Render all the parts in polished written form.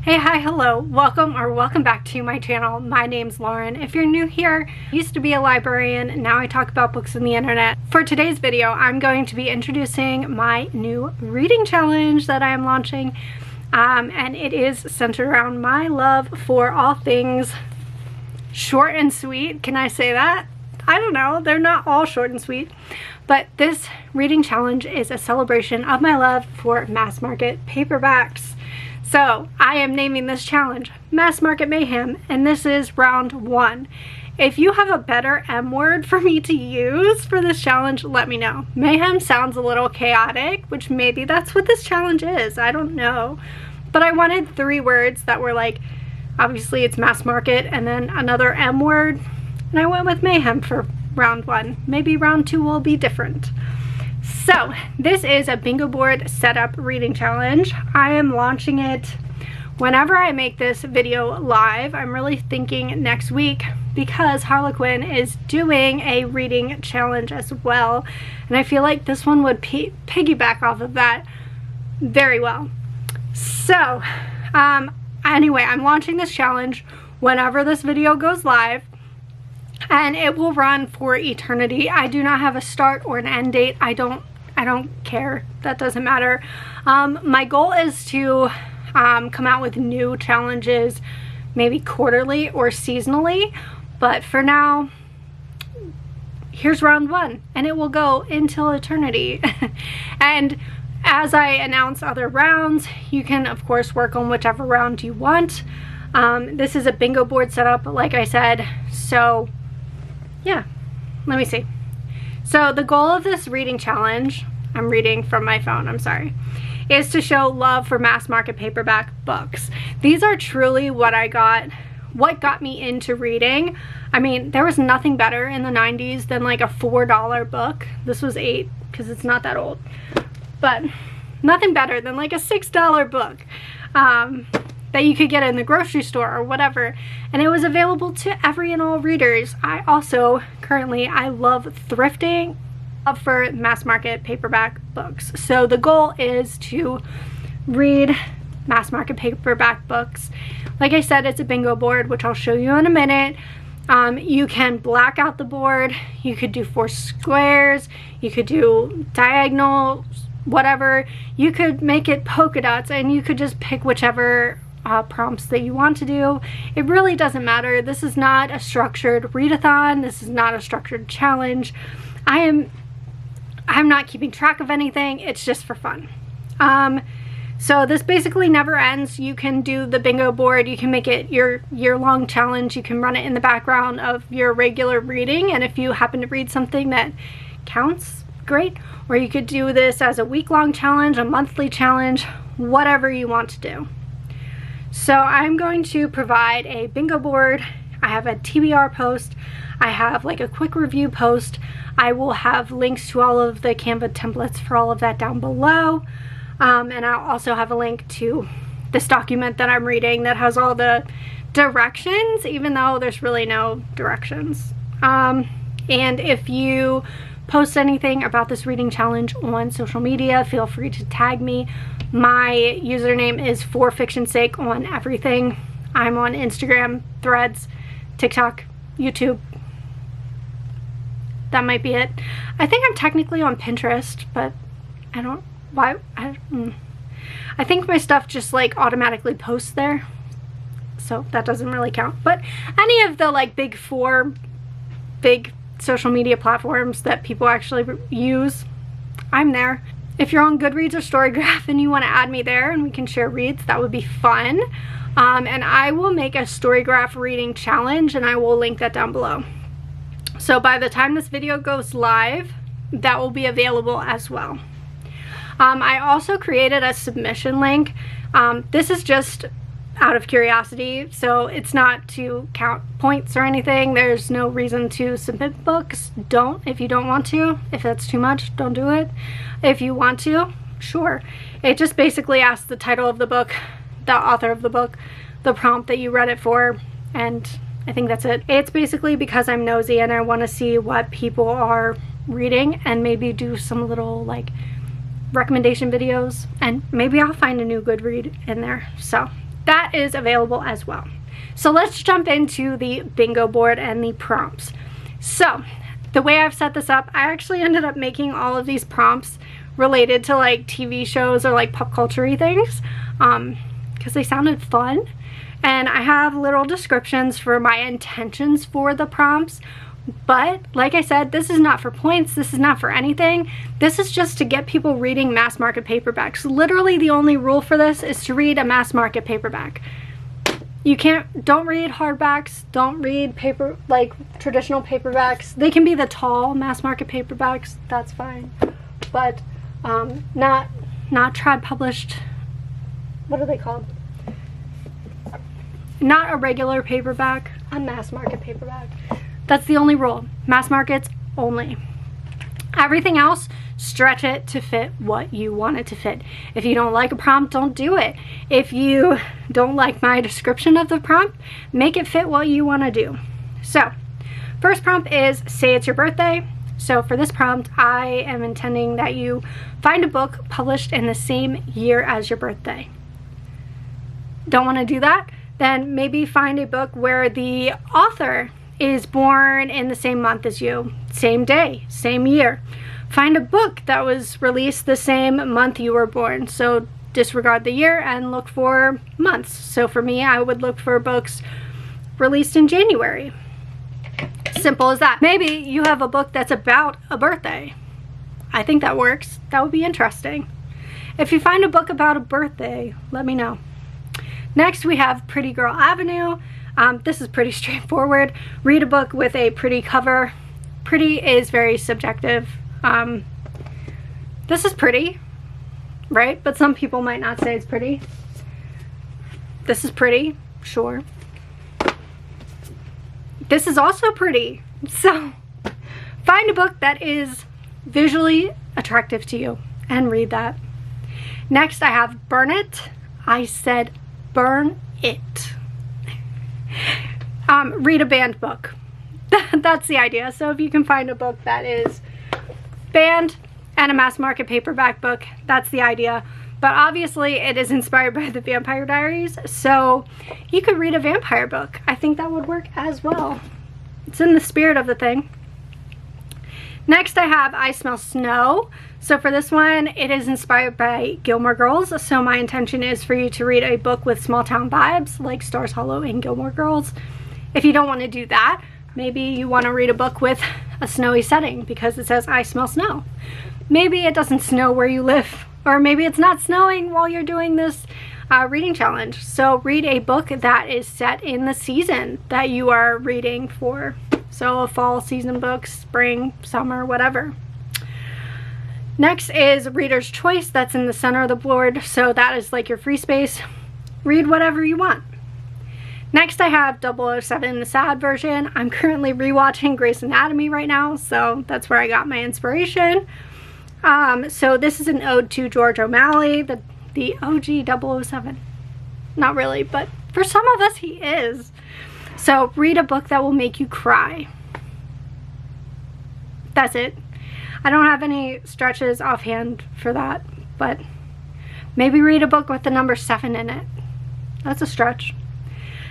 Hey, hi, hello, welcome back to my channel. My name's Lauren. If you're new here, I used to be a librarian, now I talk about books on the internet. For today's video, I'm going to be introducing my new reading challenge that I am launching, and it is centered around my love for all things short and sweet. Can I say that? I don't know, they're not all short and sweet, but this reading challenge is a celebration of my love for mass market paperbacks. So I am naming this challenge Mass Market Mayhem, and this is round 1. If you have a better M word for me to use for this challenge, let me know. Mayhem sounds a little chaotic, which maybe that's what this challenge is. I don't know. But I wanted 3 words that were like, obviously it's mass market and then another M word. And I went with mayhem for round 1. Maybe round 2 will be different. So this is a bingo board setup reading challenge. I am launching it whenever I make this video live. I'm really thinking next week because Harlequin is doing a reading challenge as well. And I feel like this one would piggyback off of that very well. So anyway, I'm launching this challenge whenever this video goes live. And it will run for eternity. I do not have a start or an end date. I don't care. That doesn't matter. My goal is to come out with new challenges maybe quarterly or seasonally. But for now, here's round 1. And it will go until eternity. And as I announce other rounds, you can of course work on whichever round you want. This is a bingo board setup, like I said. So yeah, let me see. So the goal of this reading challenge, I'm reading from my phone, I'm sorry, is to show love for mass market paperback books. These are truly what got me into reading. I mean, there was nothing better in the 90s than like a $4 book. This was $8 because it's not that old, but nothing better than like a $6 book that you could get in the grocery store or whatever, and it was available to every and all readers. I also I love thrifting for mass market paperback books. So the goal is to read mass market paperback books. Like I said, it's a bingo board, which I'll show you in a minute. You can black out the board, you could do 4 squares, you could do diagonal, whatever. You could make it polka dots, and you could just pick whichever prompts that you want to do. It really doesn't matter. This is not a structured readathon. This is not a structured challenge. I'm not keeping track of anything. It's just for fun. So this basically never ends. You can do the bingo board. You can make it your year-long challenge. You can run it in the background of your regular reading, and if you happen to read something that counts, great. Or you could do this as a week-long challenge, a monthly challenge, whatever you want to do. So I'm going to provide a bingo board. I have a TBR post. I have like a quick review post. I will have links to all of the Canva templates for all of that down below. And I'll also have a link to this document that I'm reading that has all the directions, even though there's really no directions. And if you post anything about this reading challenge on social media, feel free to tag me. My username is For Fiction's Sake on everything. I'm on Instagram, Threads, TikTok, YouTube. That might be it. I think I'm technically on Pinterest, but I don't, why, I think my stuff just like automatically posts there, so that doesn't really count. But any of the like big social media platforms that people actually use, I'm there. If you're on Goodreads or Storygraph and you want to add me there and we can share reads, that would be fun. And I will make a Storygraph reading challenge, and I will link that down below. So by the time this video goes live, that will be available as well. I also created a submission link. This is just out of curiosity, so it's not to count points or anything. There's no reason to submit books. Don't, if you don't want to. If that's too much, don't do it. If you want to, sure. It just basically asks the title of the book, the author of the book, the prompt that you read it for, and I think that's it. It's basically because I'm nosy and I want to see what people are reading and maybe do some little like recommendation videos, and maybe I'll find a new good read in there. So that is available as well. So let's jump into the bingo board and the prompts. So the way I've set this up, I actually ended up making all of these prompts related to like TV shows or like pop culture-y things because they sounded fun. And I have little descriptions for my intentions for the prompts. But like I said, this is not for points, this is not for anything. This is just to get people reading mass market paperbacks. Literally the only rule for this is to read a mass market paperback. Don't read hardbacks, don't read traditional paperbacks. They can be the tall mass market paperbacks, that's fine. But not tribe published, what are they called? Not a regular paperback, a mass market paperback. That's the only rule. Mass markets only. Everything else, stretch it to fit what you want it to fit. If you don't like a prompt, don't do it. If you don't like my description of the prompt, make it fit what you want to do. So, first prompt is say it's your birthday. So for this prompt, I am intending that you find a book published in the same year as your birthday. Don't want to do that? Then maybe find a book where the author is born in the same month as you, same day, same year. Find a book that was released the same month you were born. So disregard the year and look for months. So for me, I would look for books released in January. Simple as that. Maybe you have a book that's about a birthday. I think that works. That would be interesting. If you find a book about a birthday, let me know. Next, we have Pretty Girl Avenue. This is pretty straightforward. Read a book with a pretty cover. Pretty is very subjective. This is pretty, right? But some people might not say it's pretty. This is pretty, sure. This is also pretty. So find a book that is visually attractive to you and read that. Next, I have Burn It. I said burn it. Read a banned book. That's the idea. So if you can find a book that is banned and a mass market paperback book, that's the idea. But obviously it is inspired by the Vampire Diaries, so you could read a vampire book. I think that would work as well. It's in the spirit of the thing. Next, I have I Smell Snow. So for this one, it is inspired by Gilmore Girls. So my intention is for you to read a book with small town vibes like Stars Hollow and Gilmore Girls. If you don't want to do that, maybe you want to read a book with a snowy setting because it says I smell snow. Maybe it doesn't snow where you live, or maybe it's not snowing while you're doing this reading challenge. So read a book that is set in the season that you are reading for. So a fall season book, spring, summer, whatever. Next is Reader's Choice. That's in the center of the board. So that is like your free space. Read whatever you want. Next, I have 007, the sad version. I'm currently rewatching Grey's Anatomy right now, so that's where I got my inspiration. So this is an ode to George O'Malley, the OG 007. Not really, but for some of us he is. So read a book that will make you cry. That's it. I don't have any stretches offhand for that, but maybe read a book with the number 7 in it. That's a stretch.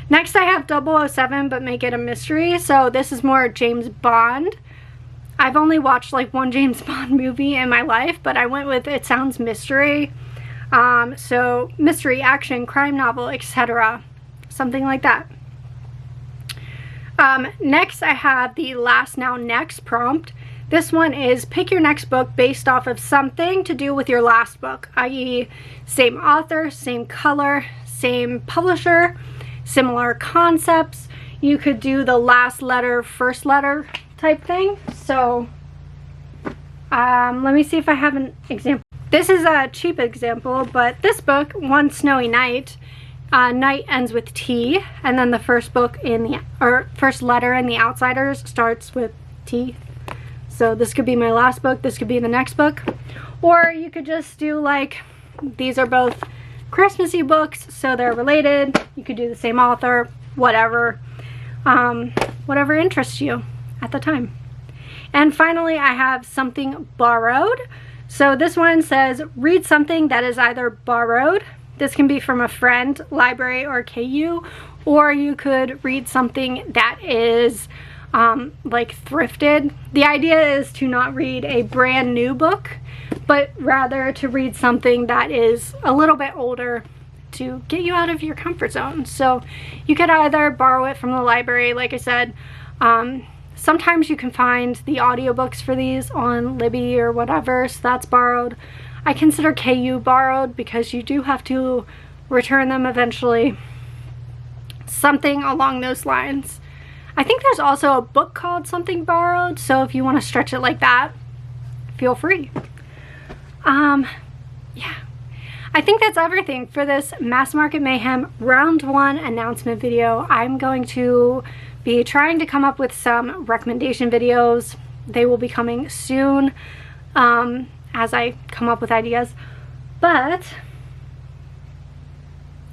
Next, I have 007, but make it a mystery. So this is more James Bond. I've only watched like one James Bond movie in my life, but I went with it sounds mystery. So mystery, action, crime novel, etc. Something like that. Next, I have the Last Now Next prompt. This one is pick your next book based off of something to do with your last book, i.e. same author, same color, same publisher, similar concepts. You could do the last letter, first letter type thing. So let me see if I have an example. This is a cheap example, but this book, One Snowy Night, night ends with T, and then the first book first letter in The Outsiders starts with T. So this could be my last book, this could be the next book. Or you could just do like, these are both Christmassy books, so they're related. You could do the same author, whatever. Whatever interests you at the time. And finally, I have Something Borrowed. So this one says, read something that is either borrowed, This can be from a friend, library, or KU, or you could read something that is like thrifted. The idea is to not read a brand new book, but rather to read something that is a little bit older to get you out of your comfort zone. So you could either borrow it from the library, like I said. Sometimes you can find the audiobooks for these on Libby or whatever, so that's borrowed. I consider KU borrowed because you do have to return them eventually. Something along those lines. I think there's also a book called Something Borrowed, so if you want to stretch it like that, feel free. Yeah. I think that's everything for this Mass Market Mayhem Round 1 announcement video. I'm going to be trying to come up with some recommendation videos. They will be coming soon as I come up with ideas. But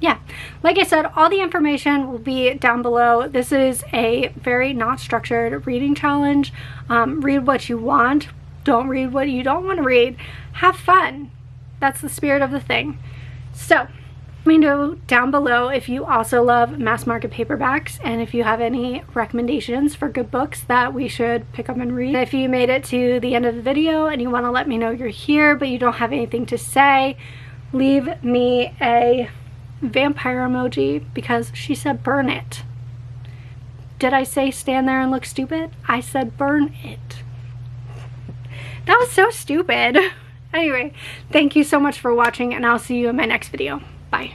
yeah, like I said, all the information will be down below. This is a very not structured reading challenge. Read what you want. Don't read what you don't want to read. Have fun. That's the spirit of the thing. So let me know down below if you also love mass market paperbacks and if you have any recommendations for good books that we should pick up and read. If you made it to the end of the video and you want to let me know you're here but you don't have anything to say, leave me a vampire emoji because she said burn it. Did I say stand there and look stupid? I said burn it. That was so stupid. Anyway, thank you so much for watching and I'll see you in my next video. Bye.